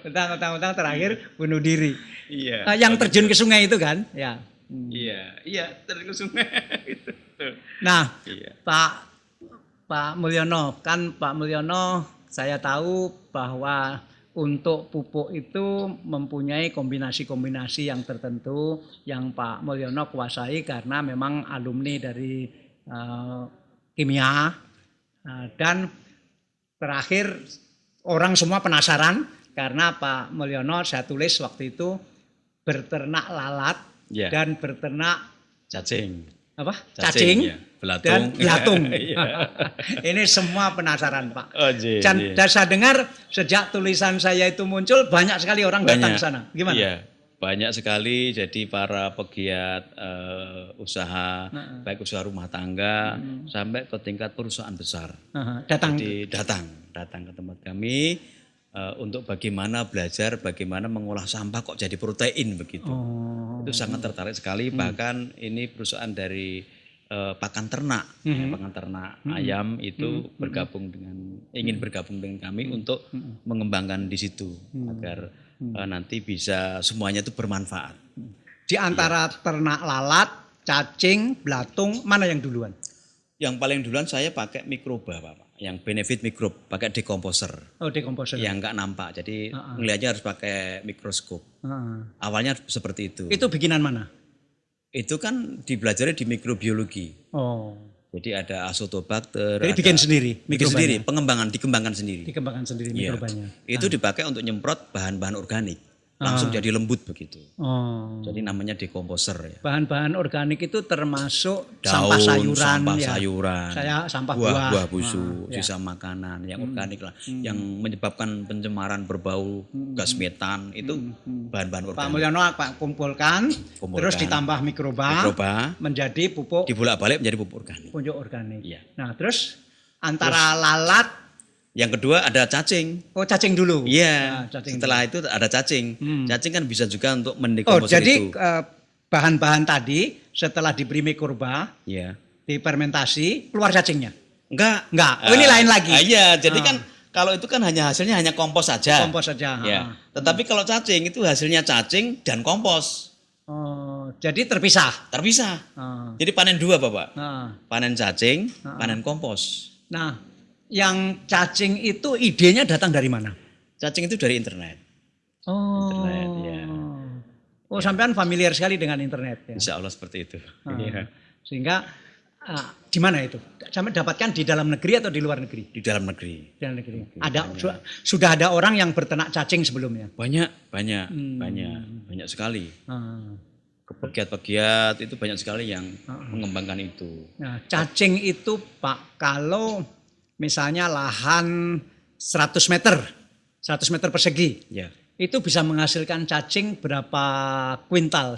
Utang terakhir bunuh diri. Iya. Yang terjun ke sungai itu kan? Ya. Iya, terjun ke sungai. Gitu. Nah, Iya. Pak Mulyono, kan Pak Mulyono saya tahu bahwa untuk pupuk itu mempunyai kombinasi-kombinasi yang tertentu yang Pak Mulyono kuasai karena memang alumni dari kimia. Dan terakhir orang semua penasaran karena Pak Mulyono saya tulis waktu itu berternak lalat dan berternak cacing. Apa? Cacing ya. Belatung. Dan belatung. Ini semua penasaran Pak. Dan saya dengar sejak tulisan saya itu muncul banyak sekali orang datang ke sana. Gimana? Iya, banyak sekali. Jadi para pegiat usaha, baik usaha rumah tangga sampai ke tingkat perusahaan besar. Jadi datang ke tempat kami untuk bagaimana belajar, bagaimana mengolah sampah kok jadi protein begitu. Itu sangat tertarik sekali. Bahkan ini perusahaan dari pakan ternak, pakan ternak ayam itu ingin bergabung dengan kami untuk mengembangkan di situ agar nanti bisa semuanya itu bermanfaat. Di antara ternak lalat, cacing, belatung, mana yang duluan? Yang paling duluan saya pakai mikroba, Pak. Yang benefit mikrob, pakai dekomposer. Oh, dekomposer. Yang enggak nampak, jadi ngelihatnya harus pakai mikroskop. Awalnya seperti itu. Itu bikinan mana? Itu kan dipelajari di mikrobiologi. Oh. Jadi ada Azotobacter. Jadi bikin sendiri, bikin sendiri, dikembangkan sendiri. Dikembangkan sendiri mikrobanya. Itu dipakai untuk nyemprot bahan-bahan organik. Langsung jadi lembut begitu. Jadi namanya dekomposer ya. Bahan-bahan organik itu termasuk daun, sampah sayuran, sampah sayuran, sampah buah busuk, sisa makanan yang organik lah, yang menyebabkan pencemaran berbau gas metan itu bahan-bahan organik. Pak Mulyono kumpulkan, terus ditambah mikroba menjadi pupuk. Dibolak-balik menjadi pupuk organik. Pupuk organik. Iya. Nah, terus antara lalat. Yang kedua ada cacing. Oh, cacing dulu. Iya. Setelah itu ada cacing. Cacing kan bisa juga untuk mendekomposer itu. Jadi bahan-bahan tadi setelah diberi mikroba, difermentasi, keluar cacingnya? Enggak. Oh, ini lain lagi. Iya, jadi kan kalau itu kan hasilnya hanya kompos saja. Kompos saja. Ya. Tetapi kalau cacing itu hasilnya cacing dan kompos. Oh, jadi terpisah. Terpisah. Jadi panen dua, Bapak. Panen cacing, panen kompos. Nah, yang cacing itu idenya datang dari mana? Cacing itu dari internet. Oh. Internet, ya. Oh, sampean familiar sekali dengan internet ya. Insya Allah seperti itu. Sehingga di mana itu? Sampai dapatkan di dalam negeri atau di luar negeri? Di dalam negeri. Di dalam negeri. Sudah ada orang yang berternak cacing sebelumnya? Banyak sekali. Pegiat-pegiat itu banyak sekali yang mengembangkan itu. Nah, cacing itu Pak, kalau misalnya lahan 100 meter persegi, itu bisa menghasilkan cacing berapa kuintal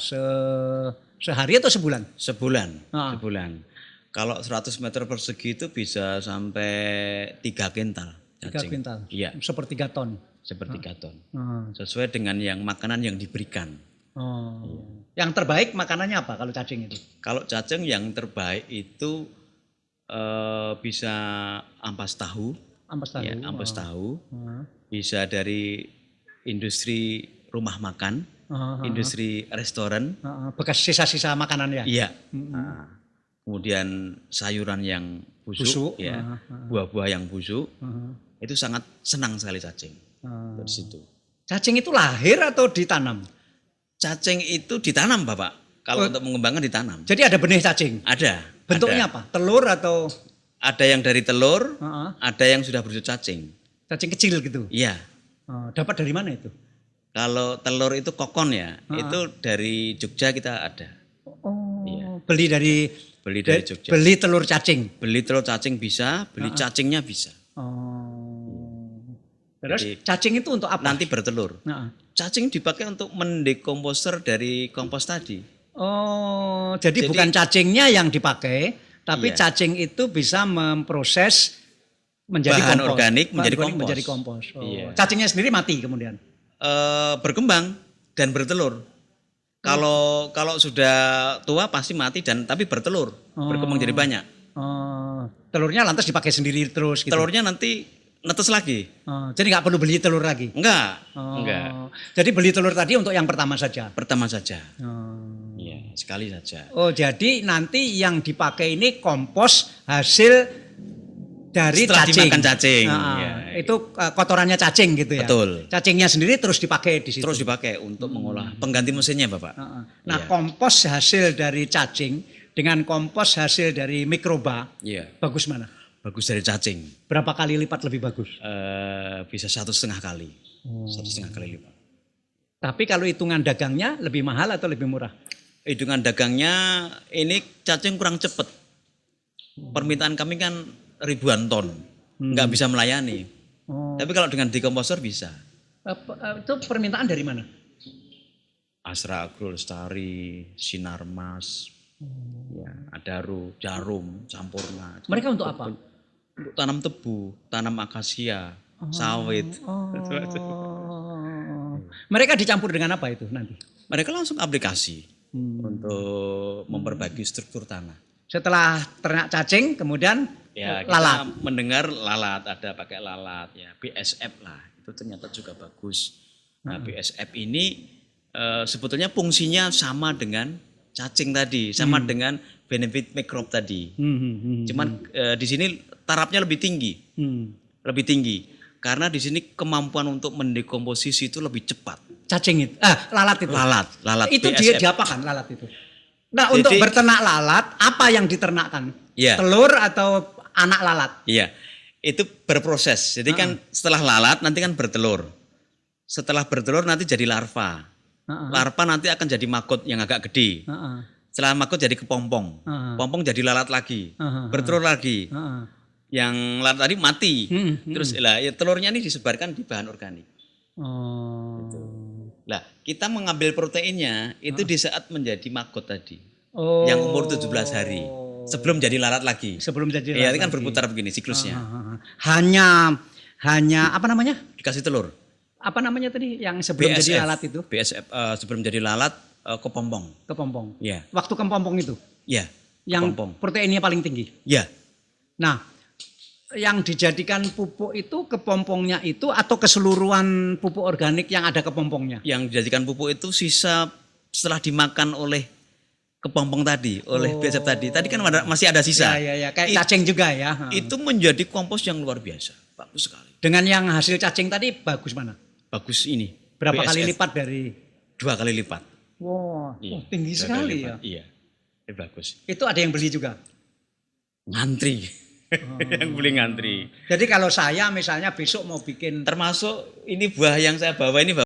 sehari atau sebulan? Sebulan. Kalau 100 meter persegi itu bisa sampai 3 kintal cacing. 3 kintal? Iya. Sepertiga ton? Sepertiga ton. Sesuai dengan yang makanan yang diberikan. Yang terbaik makanannya apa kalau cacing itu? Kalau cacing yang terbaik itu bisa ampas tahu. Ampas tahu. Bisa dari industri rumah makan, industri restoran. Bekas sisa-sisa makanan ya? Iya. Kemudian sayuran yang busuk. Buah-buah yang busuk. Itu sangat senang sekali cacing. Dari situ. Cacing itu lahir atau ditanam? Cacing itu ditanam, Bapak. Kalau untuk mengembangkan ditanam. Jadi ada benih cacing? Ada. Bentuknya apa? Telur atau? Ada yang dari telur, ada yang sudah berwujud cacing. Cacing kecil gitu? Iya. Dapat dari mana itu? Kalau telur itu kokon ya, itu dari Jogja kita ada. Oh, beli dari Jogja. Beli telur cacing? Beli telur cacing bisa, beli cacingnya bisa. Terus jadi, cacing itu untuk apa? Nanti bertelur. Cacing dipakai untuk mendekomposer dari kompos tadi. Oh, jadi bukan cacingnya yang dipakai, tapi cacing itu bisa memproses menjadi bahan kompos. Organik menjadi kompos. Cacingnya sendiri mati kemudian? Berkembang dan bertelur. Kalau sudah tua pasti mati tapi bertelur, berkembang jadi banyak. Telurnya lantas dipakai sendiri terus gitu? Telurnya nanti netes lagi. Oh, jadi nggak perlu beli telur lagi? Enggak. Jadi beli telur tadi untuk yang pertama saja? Pertama saja. Iya, sekali saja. Oh, jadi nanti yang dipakai ini kompos hasil dari setelah cacing. Dimakan cacing. Ya. Itu kotorannya cacing gitu ya? Betul. Cacingnya sendiri terus dipakai di situ? Terus dipakai untuk mengolah pengganti mesinnya, Bapak. Nah, kompos hasil dari cacing dengan kompos hasil dari mikroba, bagus mana? Bagus dari cacing. Berapa kali lipat lebih bagus? Bisa 1,5 kali. 1,5 kali lipat. Tapi kalau hitungan dagangnya lebih mahal atau lebih murah? Hitungan dagangnya ini cacing kurang cepat. Permintaan kami kan ribuan ton. Nggak bisa melayani. Tapi kalau dengan dekomposer bisa. Itu permintaan dari mana? Asra Agro Lestari, Sinarmas, Adaro, Jarum, Sampurna. Mereka untuk apa? Untuk tanam tebu, tanam akasia, sawit. Mereka dicampur dengan apa itu nanti? Mereka langsung aplikasi untuk memperbaiki struktur tanah. Setelah ternak cacing, kemudian kita lalat. Mendengar lalat, ada pakai lalat, BSF lah, itu ternyata juga bagus. Nah, BSF ini sebetulnya fungsinya sama dengan cacing tadi, sama dengan benefit microbe tadi. Cuman di sini tarafnya lebih tinggi. Lebih tinggi. Karena di sini kemampuan untuk mendekomposisi itu lebih cepat. Cacing itu? Lalat itu? Lalat. Itu diapakan lalat itu? Nah, untuk berternak lalat, apa yang diternakkan? Telur atau anak lalat? Iya, itu berproses. Jadi kan setelah lalat nanti kan bertelur. Setelah bertelur nanti jadi larva. Larva nanti akan jadi maggot yang agak gede. Setelah maggot jadi kepompong. Pompong jadi lalat lagi. Bertelur lagi. Yang lalat tadi mati. Terus telurnya ini disebarkan di bahan organik. Gitu. Lah, kita mengambil proteinnya itu di saat menjadi maggot tadi. Yang umur 17 hari. Sebelum jadi lalat lagi. Sebelum jadi lalat. Iya, kan berputar begini siklusnya. Hanya apa namanya? Dikasih telur. Apa namanya tadi yang sebelum BSF, jadi lalat itu? BSF sebelum jadi lalat kepompong. Kepompong. Iya. Waktu kepompong itu? Iya. Yang proteinnya paling tinggi? Iya. Nah, yang dijadikan pupuk itu kepompongnya itu atau keseluruhan pupuk organik yang ada kepompongnya? Yang dijadikan pupuk itu sisa setelah dimakan oleh kepompong tadi, oleh BSF tadi. Tadi kan masih ada sisa. Iya. Kayak cacing juga ya. Itu menjadi kompos yang luar biasa. Bagus sekali. Dengan yang hasil cacing tadi bagus mana? Bagus ini. Berapa BSF. kali lipat dari? 2 kali lipat. Wow, tinggi sekali ya. Iya, bagus. Itu ada yang beli juga? Ngantri. Yang beli ngantri. Jadi kalau saya misalnya besok mau bikin. Termasuk ini buah yang saya bawa ini